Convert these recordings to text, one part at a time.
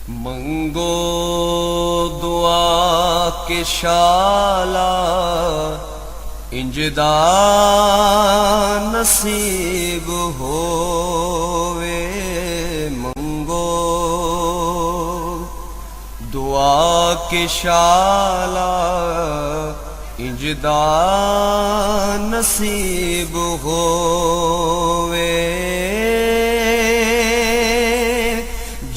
मंगो दुआ के शाला इंजदा नसीब होवे। मंगो दुआ के शाला इंजदा नसीब होवे।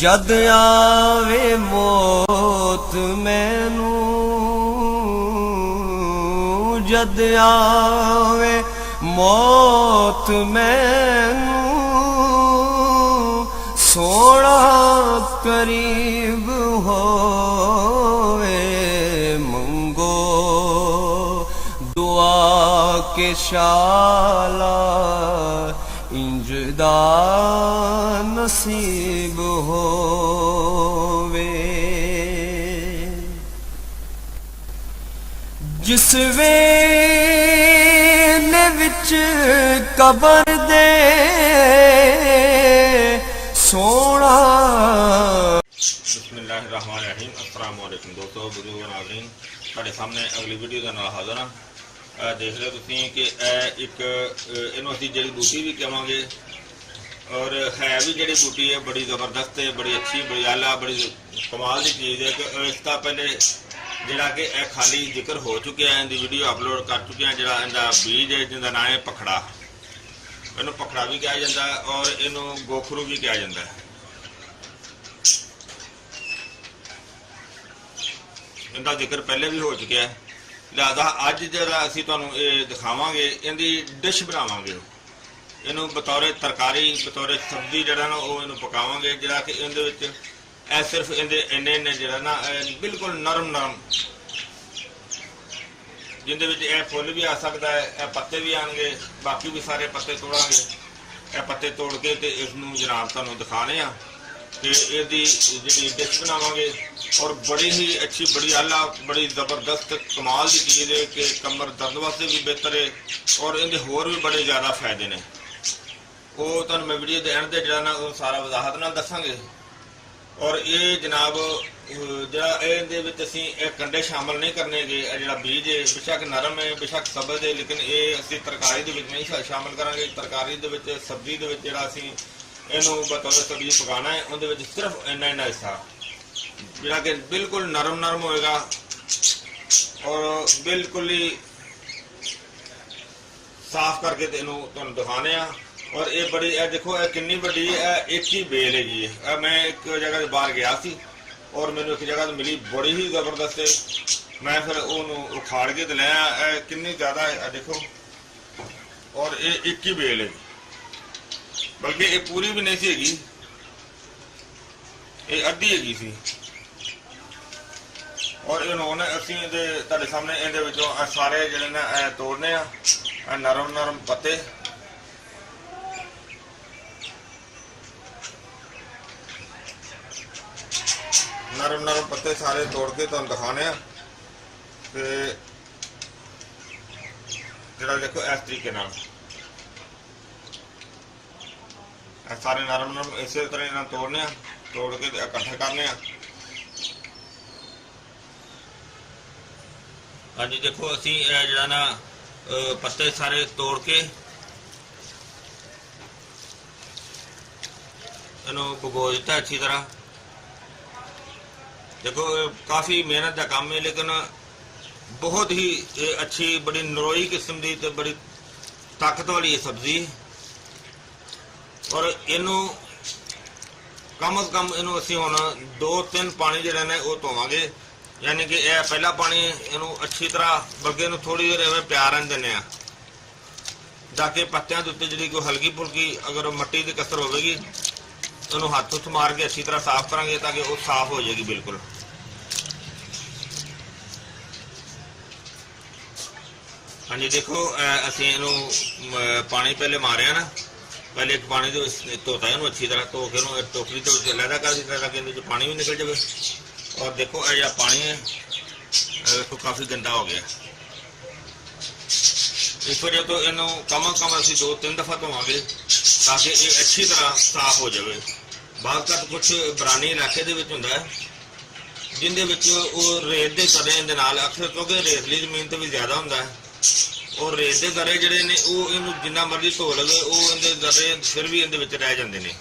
जद आवे मौत मैनू, जद आवे मौत मैनू, सोना करीब होवे। मंगो दुआ के शाला इंजदा नसीब होवे। जिस वेले विच कबर दे सोना। बिस्मिल्लाहिर्रहमानिर्रहीम। अस्सलाम वालेकुम दोस्तों, बुजुर्ग नाज़रीन, ਤੁਹਾਡੇ ਸਾਹਮਣੇ ਅਗਲੀ ਵੀਡੀਓ ਦੇ ਨਾਲ ਹਾਜ਼ਰ ਹਾਂ। देख रहे तुसीं कि एक इन्हूं असीं जड़ी बूटी भी कहांगे और है भी जड़ी बूटी है बड़ी ज़बरदस्त है, बड़ी अच्छी, बड़ी आला, बड़ी कमाल की चीज़ है कि इसका पहले जिहड़ा कि खाली जिक्र हो चुका है, इनकी वीडियो अपलोड कर चुके हैं। जिहड़ा इनका बीज है जिसका नाम है पखड़ा, इन्हूं पखड़ा भी कहा जाता है और इन्हूं गोखरू भी कहा जाता है। इनका जिक्र पहले भी हो चुका है, लिहाजा अज जरा असीं तुहानूं ये दिखावांगे, इहदी डिश बनावांगे। इहनूं बतौर तरकारी, बतौर सब्जी जिहड़ा ना वो इहनूं पकावांगे। जिहड़ा कि इहदे विच सिर्फ इहदे इन्ने जिहड़ा ना बिल्कुल नरम नरम, जिहदे विच फुल भी आ सकदा है, पत्ते भी आउणगे, बाकी भी सारे पत्ते तोड़ांगे। पत्ते तोड़ के ते इसनूं जनाब तुहानूं दिखाने आ कि इसकी जी डिश बनावांगे और बड़ी ही अच्छी, बड़ी आला, बड़ी ज़बरदस्त कमाल की चीज़ है कि कमर दर्द वास्ते भी बेहतर है और इनके होर भी बड़े ज़्यादा फायदे ने। वो तुहानूं मैं वीडियो के एंड ते जिहड़ा ना वो सारा वजाहत नाल दसांगे। और ये जनाब जिहड़ा इहदे विच असीं कंडे शामिल नहीं करने गे। जिहड़ा बीज है बेशक नरम है, बेशक सब्ज़ है, लेकिन ये असीं तरकारी दे विच नहीं शामिल करांगे। तरकारी दे विच, सब्जी दे विच जिहड़ा असीं इनू बतौर सब्जी पकाना है, उहदे विच सिर्फ इन्ना हिस्सा जिहड़ा कि बिल्कुल नरम नरम होएगा और बिल्कुल ही साफ करके इनू तुहानूं दिखाने आ। और ये बड़ी देखो कितनी बड़ी है, एक ही बेल है जी। मैं एक जगह बाहर गया सी और मैंने एक जगह मिली बड़ी ही ज़बरदस्त है। मैं फिर उन्होंने उखाड़ के तो लिया, कितनी ज़्यादा है देखो। और ये एक ही बेल है, बल्कि ये पूरी भी नहीं सी हैगी, ये अद्धी हैगी सी। और इन्होंने असीं तुहाडे सामने इहदे विचों सारे जिहड़े ने तोड़ने आ, नरम नरम पत्ते। नरम नरम पत्ते सारे तोड़ के तुहानूं दिखाने आ ते जिहड़ा देखो इस तरीके नाल सारे नरम नरम इस तरह इन्हां तोड़ने, तोड़ के इकट्ठे करने। हाँ जी, देखो असी जिहड़ा ना पत्ते सारे तोड़ के इन्हूं भगो दिता अच्छी तरह। देखो काफ़ी मेहनत का काम है, लेकिन बहुत ही अच्छी, बड़ी नरोई किस्म की ते बड़ी ताकत वाली सब्जी। और इनू कम अज कम इनू असीं हुण 2-3 पानी जिहड़े ने वो धोवांगे। यानी कि यह पहला पानी इनू अच्छी तरह बल्कि इनू थोड़ी देर इवें प्यार रहन दिंदे आ, ताकि पत्तियां दे उत्ते जिहड़ी कोई हल्की फुल्की अगर मट्टी की कसर होगी इनू हथ हुथ मार के अच्छी तरह साफ करांगे ताकि वो साफ हो जाएगी बिल्कुल। हाँ जी, देखो असीं इनू पानी पहले मारिया ना, पहले एक पानी धोता है अच्छी तरह, धो के टोकरी तो लहदा कर दिता ताकि पानी भी निकल जाए। और देखो यह पानी है देखो काफ़ी गंदा हो गया। इस वजह तो इन्हों कम अज कम असीं 2-3 दफ़ा धोवांगे ताकि ये अच्छी तरह साफ हो जाए। ਬਾਜ਼ਕਤ ਕੁਝ ਬਰਾਨੀ ਇਲਾਕੇ ਦੇ ਵਿੱਚ ਹੁੰਦਾ ਹੈ ਜਿੰਦੇ ਵਿੱਚ ਉਹ ਰੇਤ ਦੇ ਦਰਿਆਂ ਦੇ ਨਾਲ ਅਕਸਰ, ਕਿਉਂਕਿ ਰੇਤਲੀ ਜ਼ਮੀਨ ਤੇ ਵੀ ਜ਼ਿਆਦਾ ਹੁੰਦਾ ਹੈ, ਔਰ ਰੇਤ ਦੇ ਦਰੇ ਜਿਹੜੇ ਨੇ ਉਹ ਇਹਨੂੰ ਜਿੰਨਾ ਮਰਜ਼ੀ ਧੋ ਲਵੇ ਉਹ ਇਹਦੇ ਦਰੇ ਫਿਰ ਵੀ ਇਹਦੇ ਵਿੱਚ ਰਹਿ ਜਾਂਦੇ ਨੇ।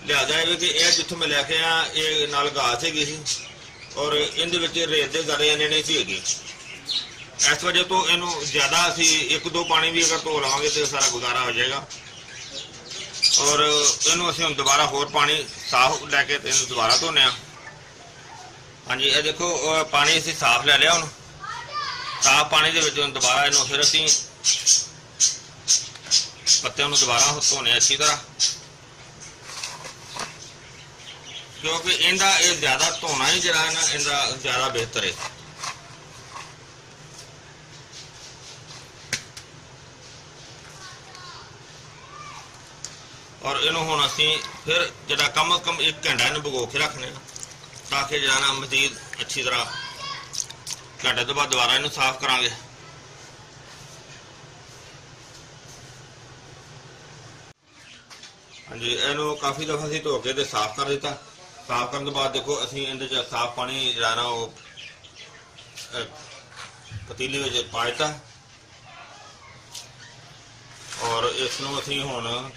ਲਿਹਾਜ਼ਾ ਇਹ ਕਿ ਇਹ ਜਿੱਥੋਂ ਮੈਂ ਲੈ ਕੇ ਆਇਆ ਇਹ ਨਾਲ ਘਾਸ ਹੈਗੀ ਸੀ ਔਰ ਇਹਦੇ ਵਿੱਚ ਰੇਤ ਦੇ ਦਰੇ ਇੰਨੇ ਨਹੀਂ ਸੀ ਹੈਗੇ। ਇਸ ਵਜ੍ਹਾ ਤੋਂ ਇਹਨੂੰ ਜ਼ਿਆਦਾ ਅਸੀਂ 1-2 ਪਾਣੀ ਵੀ ਅਗਰ ਧੋ ਲਵਾਂਗੇ ਤਾਂ ਸਾਰਾ ਗੁਜ਼ਾਰਾ ਹੋ ਜਾਏਗਾ। ਔਰ ਇਹਨੂੰ ਅਸੀਂ ਹੁਣ ਦੁਬਾਰਾ ਹੋਰ ਪਾਣੀ ਸਾਫ਼ ਲੈ ਕੇ ਇਹਨੂੰ ਦੁਬਾਰਾ ਧੋਨੇ ਆ। ਹਾਂਜੀ, ਇਹ ਦੇਖੋ ਪਾਣੀ ਅਸੀਂ ਸਾਫ਼ ਲੈ ਲਿਆ। ਹੁਣ ਸਾਫ਼ ਪਾਣੀ ਦੇ ਵਿੱਚ ਹੁਣ ਦੁਬਾਰਾ ਇਹਨੂੰ ਫਿਰ ਅਸੀਂ ਪੱਤਿਆਂ ਨੂੰ ਦੁਬਾਰਾ ਧੋਨੇ ਅੱਛੀ ਤਰ੍ਹਾਂ, ਕਿਉਂਕਿ ਇਹਦਾ ਇਹ ਜ਼ਿਆਦਾ ਧੋਣਾ ਹੀ ਜਿਹੜਾ ਹੈ ਨਾ ਇਹਦਾ ਜ਼ਿਆਦਾ ਬਿਹਤਰ ਹੈ। ਔਰ ਇਹਨੂੰ ਹੁਣ ਅਸੀਂ ਫਿਰ ਜਿਹੜਾ ਕਮ ਕਮ 1 ਘੰਟਾ ਇਹਨੂੰ ਭਗੋ ਕੇ ਰੱਖਣੇ ਆ ਤਾਂ ਕਿ ਜਿਹੜਾ ਨਾ ਮਜ਼ੀਦ ਅੱਛੀ ਤਰ੍ਹਾਂ ਘੰਟੇ ਤੋਂ ਬਾਅਦ ਦੁਬਾਰਾ ਇਹਨੂੰ ਸਾਫ਼ ਕਰਾਂਗੇ। ਹਾਂਜੀ, ਇਹਨੂੰ ਕਾਫੀ ਦਫਾ ਅਸੀਂ ਧੋ ਕੇ ਤੇ ਸਾਫ਼ ਕਰ ਦਿੱਤਾ। ਸਾਫ਼ ਕਰਨ ਤੋਂ ਬਾਅਦ ਦੇਖੋ ਅਸੀਂ ਇਹਦੇ 'ਚ ਸਾਫ਼ ਪਾਣੀ ਜਿਹੜਾ ਨਾ ਉਹ ਪਤੀਲੇ ਵਿੱਚ ਪਾ ਦਿੱਤਾ ਔਰ ਇਸ ਨੂੰ ਅਸੀਂ ਹੁਣ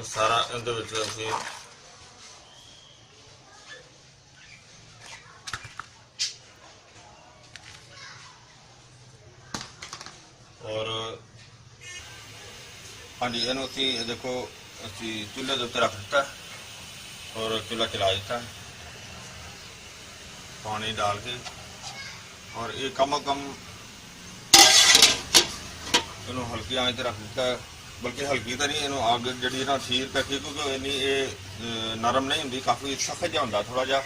ਸਾਰਾ ਇਹਦੇ ਵਿੱਚ ਅਸੀਂ ਔਰ ਹਾਂਜੀ ਇਹਨੂੰ ਅਸੀਂ ਦੇਖੋ ਅਸੀਂ ਚੁੱਲ੍ਹੇ ਦੇ ਉੱਤੇ ਰੱਖ ਦਿੱਤਾ ਔਰ ਚੁੱਲ੍ਹਾ ਚਲਾ ਦਿੱਤਾ ਪਾਣੀ डाल के और ये कम ਇਹਨੂੰ ਹਲਕੀ ਆਂਚ ਤੇ ਰੱਖ ਦਿੱਤਾ, ਬਲਕਿ ਹਲਕੀ ਤਾਂ ਨਹੀਂ, ਇਹਨੂੰ ਅੱਗ ਜਿਹੜੀ ਨਾ ਸੀਰ ਕਰਕੇ, ਕਿਉਂਕਿ ਇੰਨੀ ਇਹ ਨਰਮ ਨਹੀਂ ਹੁੰਦੀ, ਕਾਫੀ ਸਖਤ ਜਿਹਾ ਹੁੰਦਾ ਥੋੜਾ ਜਿਹਾ।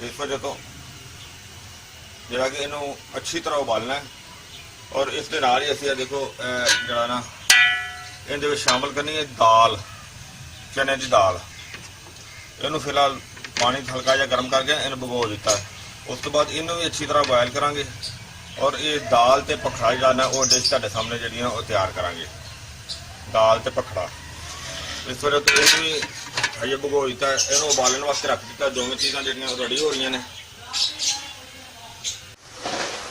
ਇਸ ਵਜ੍ਹਾ ਤੋਂ ਜਿਹੜਾ ਕਿ ਇਹਨੂੰ ਅੱਛੀ ਤਰ੍ਹਾਂ ਉਬਾਲਣਾ ਹੈ ਔਰ ਇਸ ਦੇ ਨਾਲ ਹੀ ਅਸੀਂ ਦੇਖੋ ਜਿਹੜਾ ਨਾ ਇਹਦੇ ਵਿੱਚ ਸ਼ਾਮਲ ਕਰਨੀ ਹੈ ਦਾਲ, ਚਨੇ ਦੀ ਦਾਲ। ਇਹਨੂੰ ਫਿਲਹਾਲ ਪਾਣੀ ਹਲਕਾ ਜਿਹਾ ਗਰਮ ਕਰਕੇ ਇਹਨੂੰ ਭਗੋ ਦਿੱਤਾ। ਉਸ ਤੋਂ ਬਾਅਦ ਇਹਨੂੰ ਵੀ ਅੱਛੀ ਤਰ੍ਹਾਂ ਬੋਇਲ ਕਰਾਂਗੇ ਔਰ ਇਹ ਦਾਲ ਤੇ ਪਖੜਾ ਜਿਹੜਾ ਨਾ ਉਹ ਡਿਸ਼ ਤੁਹਾਡੇ ਸਾਹਮਣੇ ਜਿਹੜੀਆਂ ਉਹ ਤਿਆਰ ਕਰਾਂਗੇ। ਦਾਲ ਤੇ ਪਖੜਾ ਇਸ ਵਜ੍ਹਾ ਤੋਂ ਇਹਨੂੰ ਵੀ ਹਜੇ ਭਗੋ ਦਿੱਤਾ, ਇਹਨੂੰ ਉਬਾਲਣ ਵਾਸਤੇ ਰੱਖ ਦਿੱਤਾ। ਦੋਵੇਂ ਚੀਜ਼ਾਂ ਜਿਹੜੀਆਂ ਉਹ ਰੈਡੀ ਹੋ ਰਹੀਆਂ ਨੇ।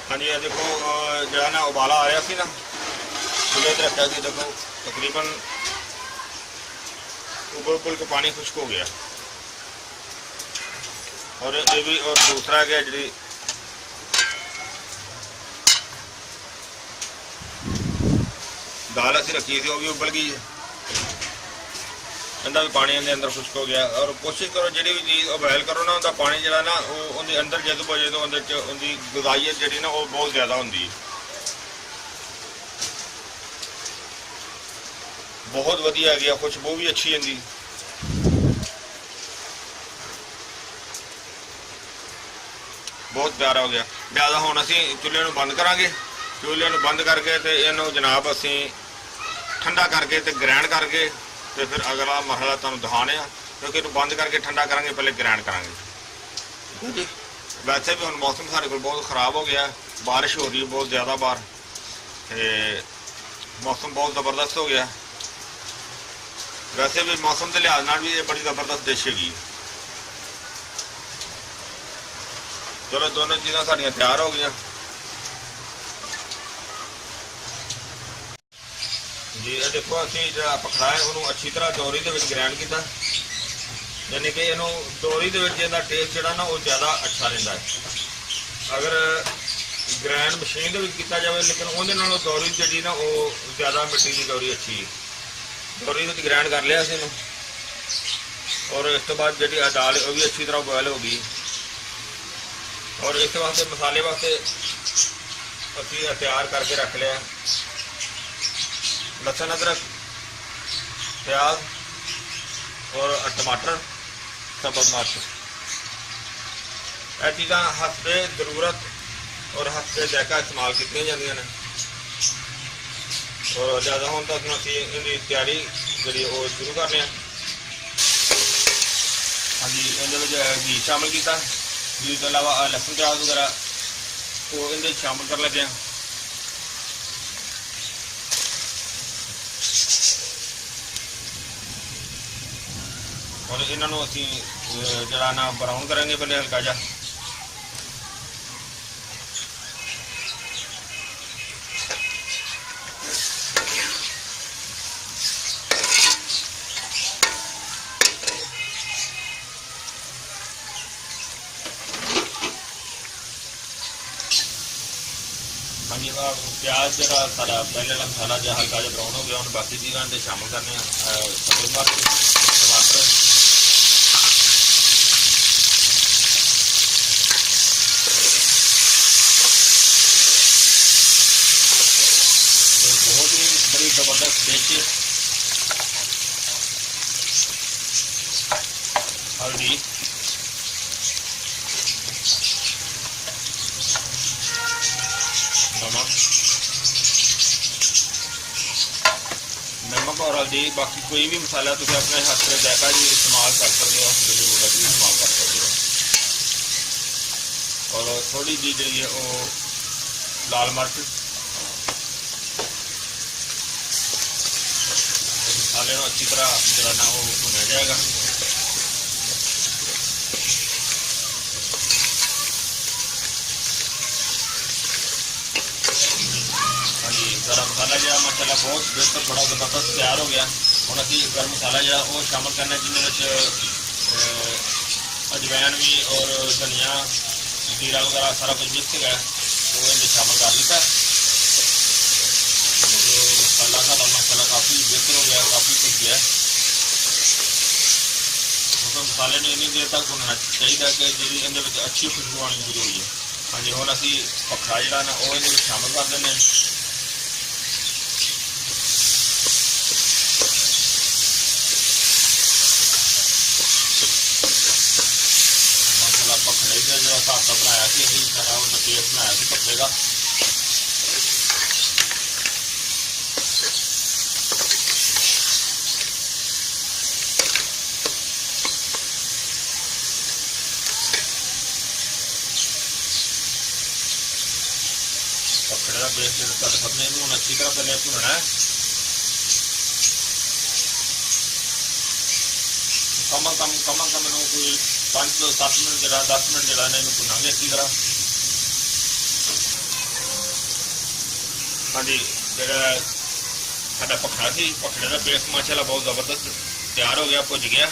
ਹਾਂਜੀ, ਇਹ ਦੇਖੋ ਜਿਹੜਾ ਨਾ ਉਬਾਲਾ ਆ ਰਿਹਾ ਸੀ ਨਾ, ਚੁੱਲ੍ਹੇ ਤੇ ਰੱਖਿਆ ਸੀ, ਦੇਖੋ ਤਕਰੀਬਨ ਉਬਲ ਕੇ ਪਾਣੀ ਖੁਸ਼ਕ ਹੋ ਗਿਆ। और ये भी और दूसरा क्या जी दाल असी रखी थी वो भी उबल गई है, इनका भी पानी अंदर खुश्क हो गया। और कोशिश करो जी भी चीज़ बॉयल करो ना उनका पानी जो ना वो अंदर जज्ब हो जाए तो उनकी गजाइयत जी ना वो बहुत ज़्यादा होंगी, बहुत वधिया गया, खुशबू भी अच्छी आती। बहुत प्यारा हो गया। लिहाजा हुण असीं चुल्हे नूं बंद करांगे। चुल्हे नूं बंद करके ते इहनूं जनाब असीं ठंडा करके ते ग्राइंड करके ते फिर अगला मरहला तुहानूं दिखाने आ, क्योंकि इहनूं बंद करके ठंडा करांगे, पहले ग्राइंड करांगे। ठीक है जी। वैसे भी हुण मौसम सारे कोल बहुत ख़राब हो गया, बारिश हो रही है बहुत ज़्यादा बाहर, ते मौसम बहुत ज़बरदस्त हो गया। वैसे भी मौसम के लिहाज नाल भी ये बड़ी ज़बरदस्त डिश हैगी। चलो दोनों चीज़ां साड़ियां तैयार हो गई जी। ये देखो असीं जिहड़ा पखड़ा है उन्होंने अच्छी तरह डोरी दे विच ग्राइंड किया, यानी कि इहनूं डोरी दे विच इहदा टेस्ट जिहड़ा ना वो ज़्यादा अच्छा रहिंदा है। अगर ग्राइंड मशीन दे विच कीता जावे लेकिन उहदे नालों डोरी जिहड़ी ना वो ज़्यादा मिट्टी दी डोरी अच्छी है। डोरी दे विच ग्राइंड कर लिया असीं इहनूं और इस तो बाद जिहड़ी दाल वो भी अच्छी तरह बॉयल हो गई। और इस वास्ते मसाले वास्ते असी तैयार करके रख लिया लसन, अदरक, प्याज और टमाटर, सब्ज़ मिर्च। यह चीज़ां हस्बे जरूरत और हस्बे जायका इस्तेमाल की जांदियां ने। और ज़्यादा होने तक असीं इहदी तैयारी जिहड़ी वो शुरू करने आ। हाँ जी, इहदे विच घी शामिल किया, घी तो अलावा लहसुन प्याज वगैरह वो इनके शामिल कर लेते हैं। ਹੁਣ ਇਹਨਾਂ ਨੂੰ ਅਸੀਂ ਜਿਹੜਾ ਨਾ ਬਰਾਊਨ ਕਰਾਂਗੇ ਪਹਿਲੇ ਹਲਕਾ ਜਿਹਾ। ਹਾਂਜੀ ਪਿਆਜ਼ ਜਿਹੜਾ ਸਾਡਾ ਪਹਿਲੇ ਵਾਲਾ ਮਸਾਲਾ ਜਿਹਾ ਹਲਕਾ ਜਿਹਾ ਬਰਾਊਨ ਹੋ ਗਿਆ, ਹੁਣ ਬਾਕੀ ਚੀਜ਼ਾਂ ਦੇ ਸ਼ਾਮਲ ਕਰਨੇ ਆ। ਸਬਜ਼ੀ ਮਿਰਚ, ਟਮਾਟਰ, बहुत ही बड़ी जबरदस्त डिश। हल्दी, नमक और हल्दी, बाकी कोई भी मसाला तुम अपने हाथ से जायका जी इस्तेमाल कर सकते हो, जरूरत भी इस्तेमाल कर सकते हो। और थोड़ी जी जी है वो लाल मिर्च, मसाले को अच्छी तरह जो ना वो भुना जाएगा। हाँ जी, गर्म मसाला जो माशाल्लाह बहुत बेहतर बड़ा जबरदस्त तैयार हो गया। हम अभी गर्म मसाला जो वो शामिल करना जिन्हें अजवैन भी और धनिया जीरा वगैरह सारा कुछ मिक्स है वो इन्हें शामिल कर दिता। मसाला सारा माशाल्लाह काफ़ी बेहतर हो गया, काफ़ी कुछ गया। तो मसाले ने इन्नी देर तक भुनना चाहिए कि जी इन्हें अच्छी खुशबू आनी जरूरी है। हाँ जी, हम असी भखरा जोड़ा ना वो इन्हें शामिल कर दें। माशाल्लाह भखरे का जो हिसाब बनाया कि सारा पेस्ट बनाया कि भखरे का। भखरे का पेस्ट कर सकते हैं, अच्छी तरह पहले भुनना है। कम कोई 5 ਤੋਂ 7 ਮਿੰਟ ਜਿਹੜਾ 10 ਮਿੰਟ ਜਿਹੜਾ ਇਹਨਾਂ ਨੂੰ ਭੁਨਾਂਗੇ ਅੱਛੀ ਤਰ੍ਹਾਂ। ਹਾਂਜੀ, ਜਿਹੜਾ ਸਾਡਾ ਭਖਰਾ ਸੀ, ਭਖਰੇ ਦਾ ਪੇਸਟ ਮਾਸ਼ਾਅੱਲਾ ਬਹੁਤ ਜ਼ਬਰਦਸਤ ਤਿਆਰ ਹੋ ਗਿਆ, ਭੁੱਜ ਗਿਆ,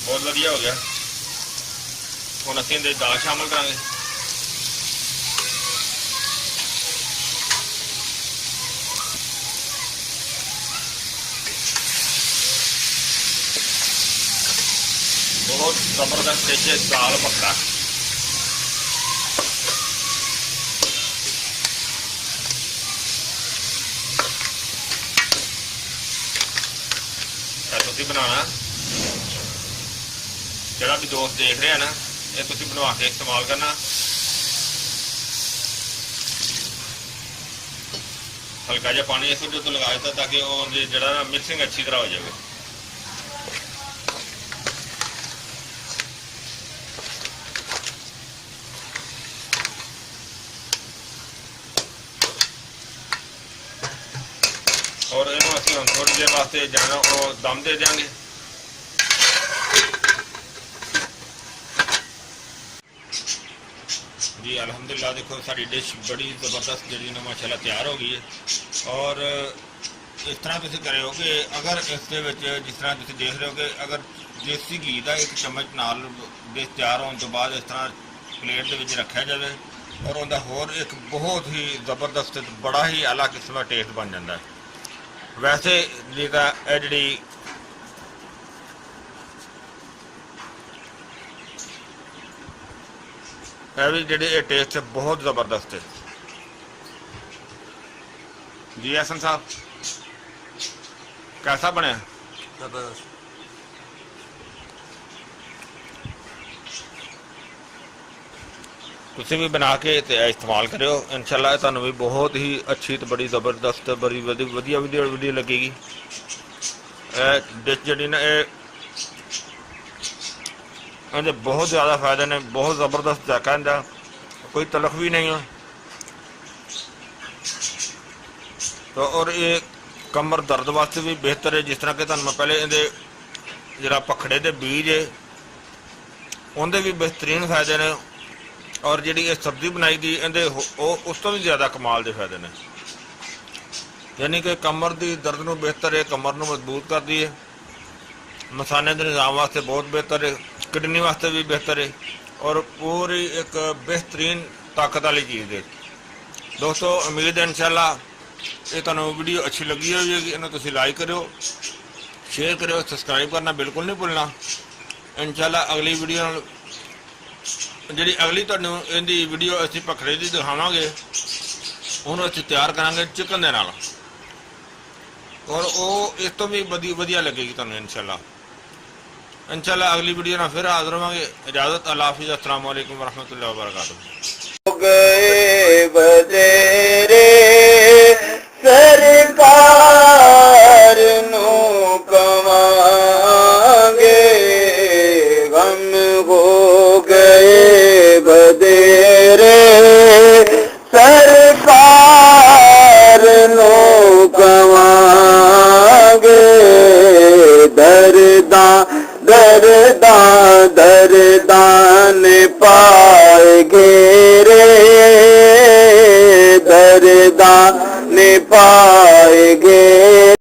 ਬਹੁਤ ਵਧੀਆ ਹੋ ਗਿਆ। ਹੁਣ ਅਸੀਂ ਇਹਦੇ ਦਾਲ ਸ਼ਾਮਲ ਕਰਾਂਗੇ। बहुत जबरदस्त डिश है दाल भखरा। तुसी बनाना, जरा भी दोस्त देख रहे हैं ना, ये तुसी बनवा के इस्तेमाल करना। हल्का जिहा पानी इस वजह तो लगा देता ताकि वो जरा ना मिक्सिंग अच्छी तरह हो जाए। और इन्हों असं हम थोड़ी देर वास्ते जाना वो दम दे देंगे। जी अल्हम्दुलिल्लाह, देखो साड़ी डिश बड़ी ज़बरदस्त जी माशाल्लाह तैयार हो गई है। और इस तरह तुम करो कि अगर इस जिस तरह तुम देख रहे हो कि अगर देसी घी का 1 चम्मच नाल डिश तैयार होने तो बाद इस तरह प्लेट के रखा जाए और उनका होर एक बहुत ही ज़बरदस्त बड़ा ही आला किस्म का टेस्ट बन जाता है। वैसे जी जी भी जी टेस्ट बहुत ज़बरदस्त है। जी हसन साहब कैसा बने? जबरदस्त। तुसी भी बना के इस्तेमाल करो, इंशाल्लाह तुहानू भी बहुत ही अच्छी तो बड़ी ज़बरदस्त बड़ी वधिया वीडियो लगेगी। डिश जी ना ये बहुत ज़्यादा फायदे ने, बहुत ज़बरदस्त जायका इनका, कोई तलख भी नहीं है। तो और ये ਕਮਰ ਦਰਦ ਵਾਸਤੇ ਵੀ ਬਿਹਤਰ ਹੈ। ਜਿਸ ਤਰ੍ਹਾਂ ਕਿ ਤੁਹਾਨੂੰ ਮੈਂ ਪਹਿਲੇ ਇਹਦੇ ਜਿਹੜਾ ਪਖੜੇ ਦੇ ਬੀਜ ਹੈ ਉਹਦੇ ਵੀ ਬਿਹਤਰੀਨ ਫਾਇਦੇ ਨੇ, ਔਰ ਜਿਹੜੀ ਇਹ ਸਬਜ਼ੀ ਬਣਾਈ ਦੀ ਇਹਦੇ ਉਹ ਉਸ ਤੋਂ ਵੀ ਜ਼ਿਆਦਾ ਕਮਾਲ ਦੇ ਫਾਇਦੇ ਨੇ। ਯਾਨੀ ਕਿ ਕਮਰ ਦੀ ਦਰਦ ਨੂੰ ਬਿਹਤਰ ਹੈ, ਕਮਰ ਨੂੰ ਮਜ਼ਬੂਤ ਕਰਦੀ ਹੈ, ਮਸਾਨੇ ਦੇ ਨਿਜ਼ਾਮ ਵਾਸਤੇ ਬਹੁਤ ਬਿਹਤਰ ਹੈ, ਕਿਡਨੀ ਵਾਸਤੇ ਵੀ ਬਿਹਤਰ ਹੈ, ਔਰ ਪੂਰੀ ਇੱਕ ਬਿਹਤਰੀਨ ਤਾਕਤ ਵਾਲੀ ਚੀਜ਼ ਹੈ। ਦੋਸਤੋ ਉਮੀਦ ਹੈ ਇਨਸ਼ਾਅੱਲਾ ਇਹ ਤੁਹਾਨੂੰ ਵੀਡੀਓ ਅੱਛੀ ਲੱਗੀ ਹੋਵੇਗੀ। ਇਹਨੂੰ ਤੁਸੀਂ ਲਾਈਕ ਕਰਿਓ, ਸ਼ੇਅਰ ਕਰਿਓ, ਸਬਸਕ੍ਰਾਈਬ ਕਰਨਾ ਬਿਲਕੁਲ ਨਹੀਂ ਭੁੱਲਣਾ। ਇਨਸ਼ਾਅੱਲਾ ਅਗਲੀ ਵੀਡੀਓ ਨਾਲ ਜਿਹੜੀ ਅਗਲੀ ਤੁਹਾਨੂੰ ਇਹਦੀ ਵੀਡੀਓ ਅਸੀਂ ਭਖੜੇ ਦੀ ਦਿਖਾਵਾਂਗੇ, ਉਹਨੂੰ ਅਸੀਂ ਤਿਆਰ ਕਰਾਂਗੇ ਚਿਕਨ ਦੇ ਨਾਲ, ਔਰ ਉਹ ਇਸ ਤੋਂ ਵੀ ਵਧੀਆ ਲੱਗੇਗੀ ਤੁਹਾਨੂੰ ਇਨਸ਼ਾਅੱਲਾ। ਅਗਲੀ ਵੀਡੀਓ ਨਾਲ ਫਿਰ ਹਾਜ਼ਰ ਹੋਵਾਂਗੇ। ਇਜਾਜ਼ਤ, ਅੱਲਾ ਹਾਫਿਜ਼, अस्सलाम वालेकुम वरहमतुल्लाहि वबरकातुहू। गए बदेरे सरकार नू कवांगे, गम हो गए बदेरे सरकार नू कवांगे, दरदां ने पाए घेरे, दरदां ने पाए